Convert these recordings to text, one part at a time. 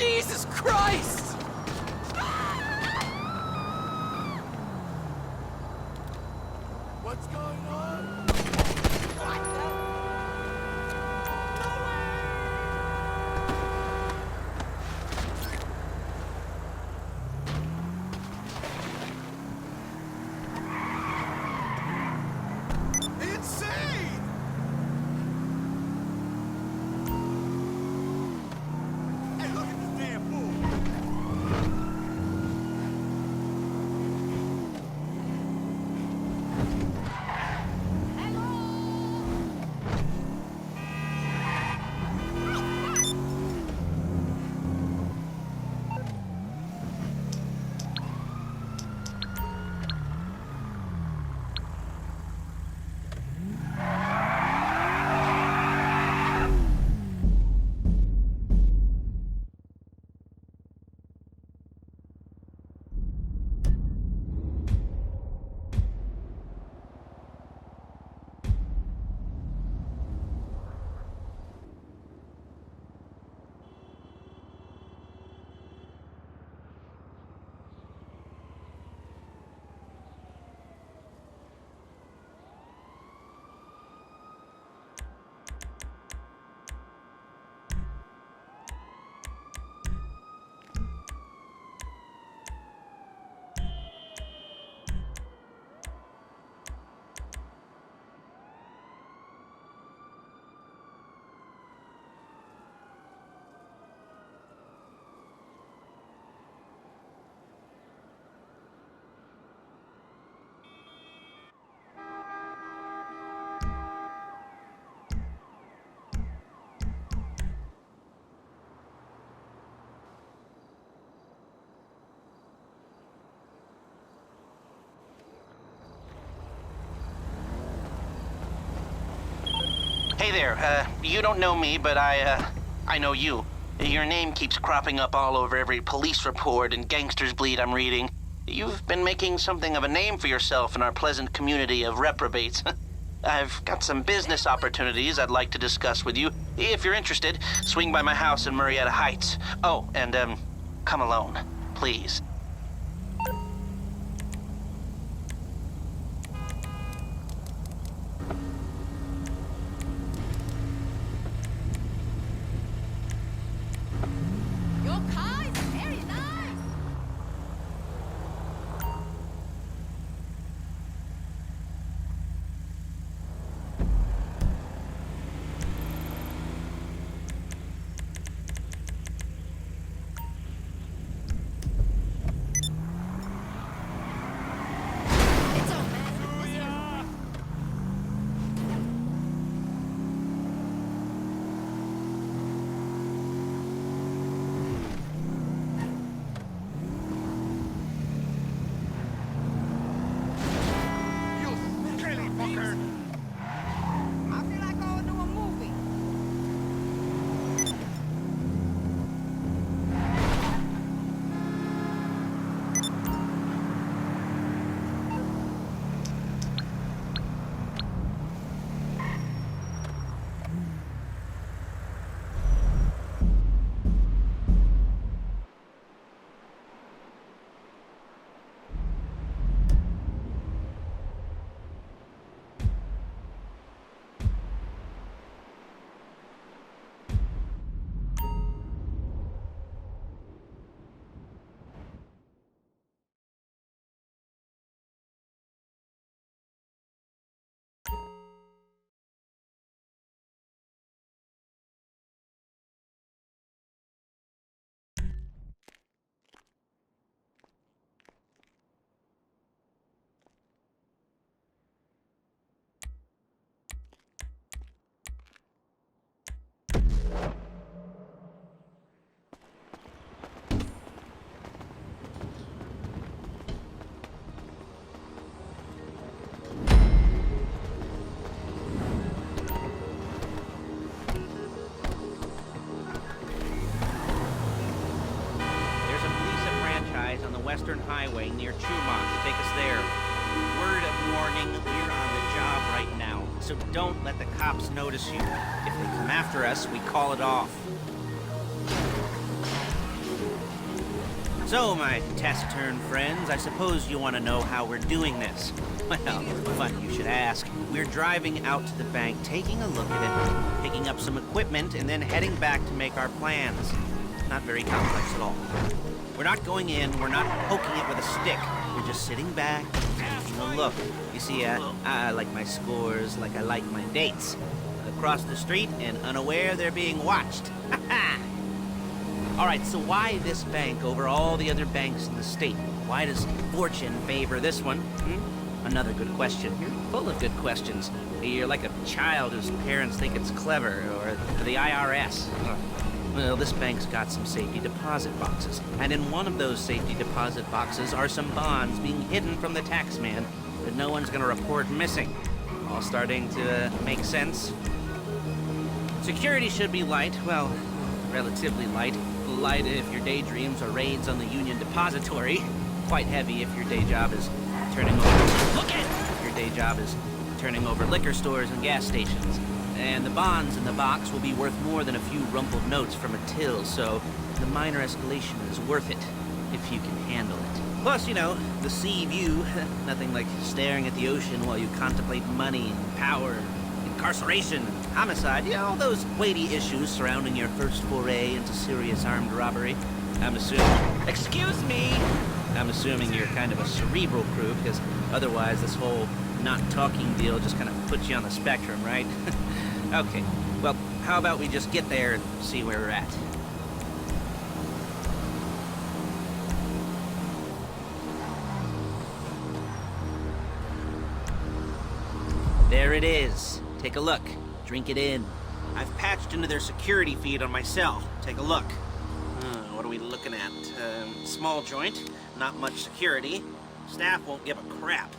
Jesus Christ! What's going on? Hey there, you don't know me, but I know you. Your name keeps cropping up all over every police report and gangsters bleed I'm reading. You've been making something of a name for yourself in our pleasant community of reprobates. I've got some business opportunities I'd like to discuss with you. If you're interested, swing by my house in Marietta Heights. Oh, and, come alone, please. Your car is very nice. It don't matter. I feel like going to a movie. There's a Lisa franchise on the Western Highway near Chumash. Take us there. Word of warning, we're on the job right now, so don't let the cops notice you. If they come after us, we call it off. So, my taciturn friends, I suppose you want to know how we're doing this. Well, funny you should ask. We're driving out to the bank, taking a look at it, picking up some equipment, and then heading back to make our plans. Not very complex at all. We're not going in, we're not poking it with a stick. We're just sitting back, taking a look. You see, I like my scores like I like my dates. Across the street and unaware they're being watched. Ha ha! All right, so why this bank over all the other banks in the state? Why does fortune favor this one? Another good question. You're full of good questions. You're like a child whose parents think it's clever, or the IRS. Well, this bank's got some safety deposit boxes, and in one of those safety deposit boxes are some bonds being hidden from the tax man that no one's gonna report missing. All starting to make sense? Security should be light, well, relatively light. Light if your daydreams are raids on the Union Depository. Quite heavy if your day job is turning over... Look at! If your day job is turning over liquor stores and gas stations. And the bonds in the box will be worth more than a few rumpled notes from a till, so the minor escalation is worth it, if you can handle it. Plus, you know, the sea view, nothing like staring at the ocean while you contemplate money and power, incarceration, homicide, you know, all those weighty issues surrounding your first foray into serious armed robbery. I'm assuming... Excuse me! I'm assuming you're kind of a cerebral crew, because otherwise this whole not talking deal just kind of puts you on the spectrum, right? Okay, well, how about we just get there and see where we're at? There it is. Take a look. Drink it in. I've patched into their security feed on my cell. Take a look. What are we looking at? Small joint, not much security. Staff won't give a crap,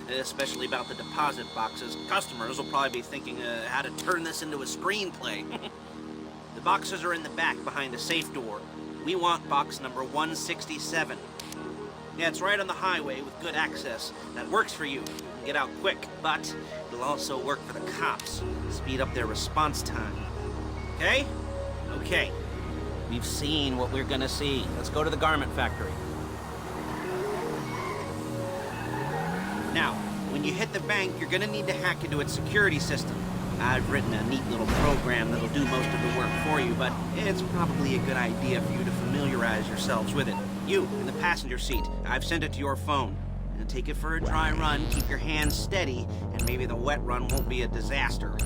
especially about the deposit boxes. Customers will probably be thinking how to turn this into a screenplay. The boxes are in the back behind a safe door. We want box number 167. Yeah, it's right on the highway with good access. That works for you. Get out quick, but it'll also work for the cops. Speed up their response time. Okay? Okay. We've seen what we're gonna see. Let's go to the garment factory. Now, when you hit the bank, you're gonna need to hack into its security system. I've written a neat little program that'll do most of the work for you, but it's probably a good idea for you to familiarize yourselves with it. You, in the passenger seat, I've sent it to your phone. And take it for a dry run, keep your hands steady, and maybe the wet run won't be a disaster.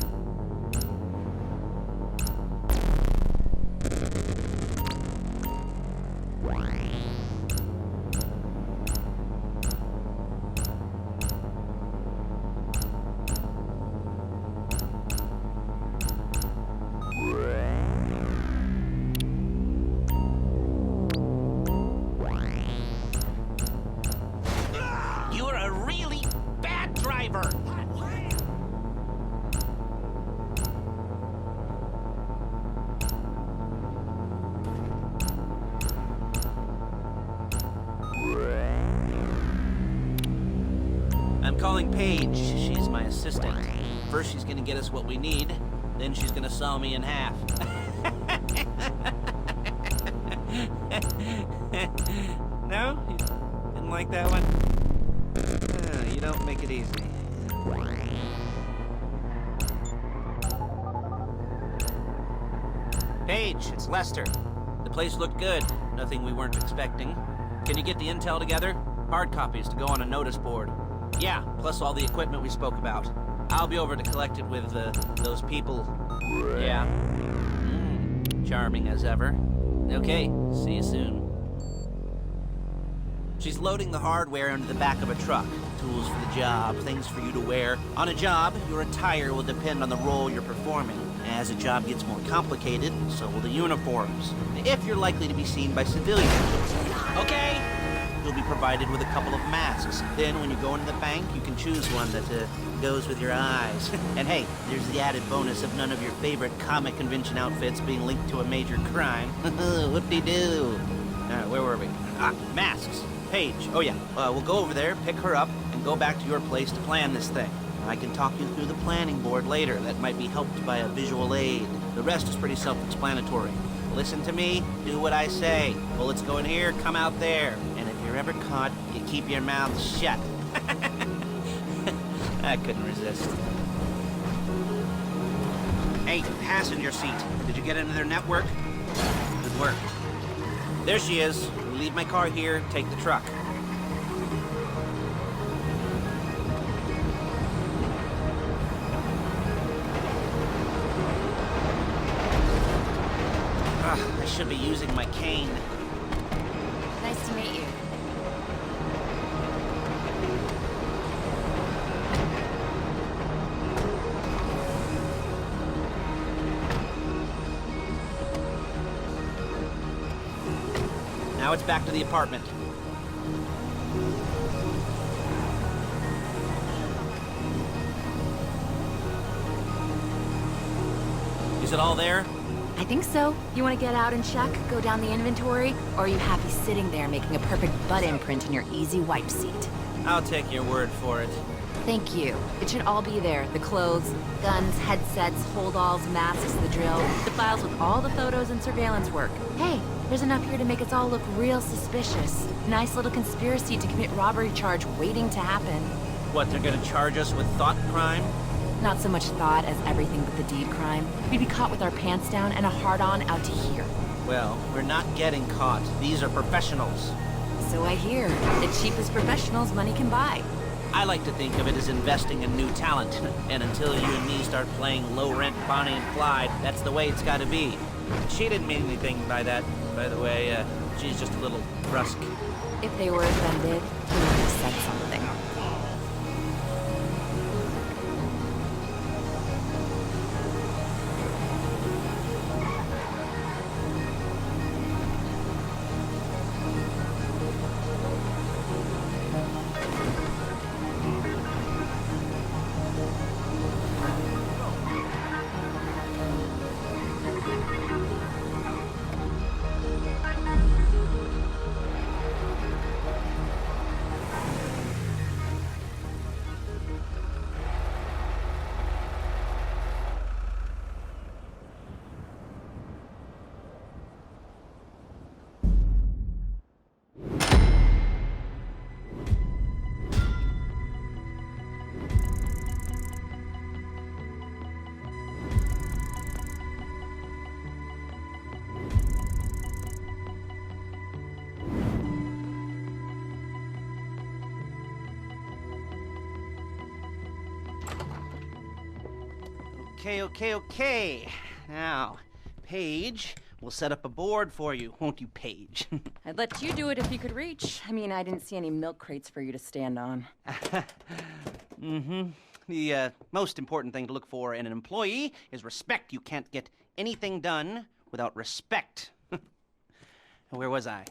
You're a really bad driver! I'm calling Paige. She's my assistant. First she's gonna get us what we need, then she's gonna saw me in half. No? You didn't like that one? You don't make it easy. Paige, it's Lester. The place looked good. Nothing we weren't expecting. Can you get the intel together? Hard copies to go on a notice board. Yeah, plus all the equipment we spoke about. I'll be over to collect it with those people. Yeah. Charming as ever. Okay, see you soon. She's loading the hardware into the back of a truck. Tools for the job, things for you to wear. On a job, your attire will depend on the role you're performing. As a job gets more complicated, so will the uniforms. If you're likely to be seen by civilians. Okay? You'll be provided with a couple of masks. Then when you go into the bank, you can choose one that goes with your eyes. And hey, there's the added bonus of none of your favorite comic convention outfits being linked to a major crime. Whoop-de-doo. Where were we? Masks. Paige. Oh yeah, we'll go over there, pick her up, and go back to your place to plan this thing. I can talk you through the planning board later. That might be helped by a visual aid. The rest is pretty self-explanatory. Listen to me, do what I say. Bullets go in here, come out there. And if you're ever caught, you keep your mouth shut. I couldn't resist. Hey, passenger seat. Did you get into their network? Good work. There she is. Leave my car here, take the truck. I should be using my cane. Nice to meet you. Now it's back to the apartment. Is it all there? I think so. You want to get out and check, go down the inventory, or are you happy sitting there making a perfect butt imprint in your easy wipe seat? I'll take your word for it. Thank you. It should all be there. The clothes, guns, headsets, holdalls, masks, the drill, the files with all the photos and surveillance work. Hey, there's enough here to make us all look real suspicious. Nice little conspiracy to commit robbery charge waiting to happen. What, they're gonna charge us with thought crime? Not so much thought as everything but the deed crime. We'd be caught with our pants down and a hard-on out to here. Well, we're not getting caught. These are professionals. So I hear. The cheapest professionals money can buy. I like to think of it as investing in new talent. And until you and me start playing low-rent Bonnie and Clyde, that's the way it's gotta be. She didn't mean anything by that, by the way. She's just a little brusque. If they were offended, he would have said something. Okay. Now, Paige, we'll set up a board for you, won't you, Paige? I'd let you do it if you could reach. I mean, I didn't see any milk crates for you to stand on. The most important thing to look for in an employee is respect. You can't get anything done without respect. Where was I?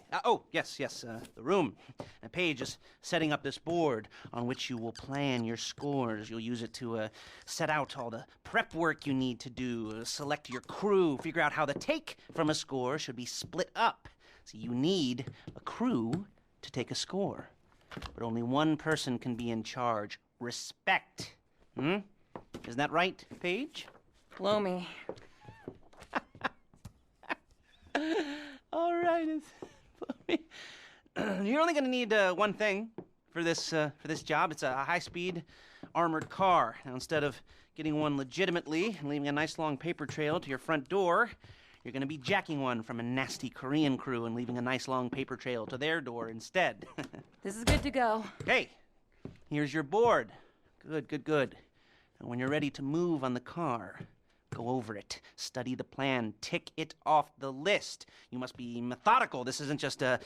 Yes, the room. Now, Paige is setting up this board on which you will plan your scores. You'll use it to set out all the prep work you need to do, select your crew, figure out how the take from a score should be split up. So you need a crew to take a score. But only one person can be in charge. Respect. Isn't that right, Paige? Blow me. All right, you're only gonna need one thing for this job. It's a high-speed armored car. Now, instead of getting one legitimately and leaving a nice long paper trail to your front door, you're gonna be jacking one from a nasty Korean crew and leaving a nice long paper trail to their door instead. This is good to go. Hey, here's your board. Good. And when you're ready to move on the car, go over it, study the plan, tick it off the list. You must be methodical. This isn't just a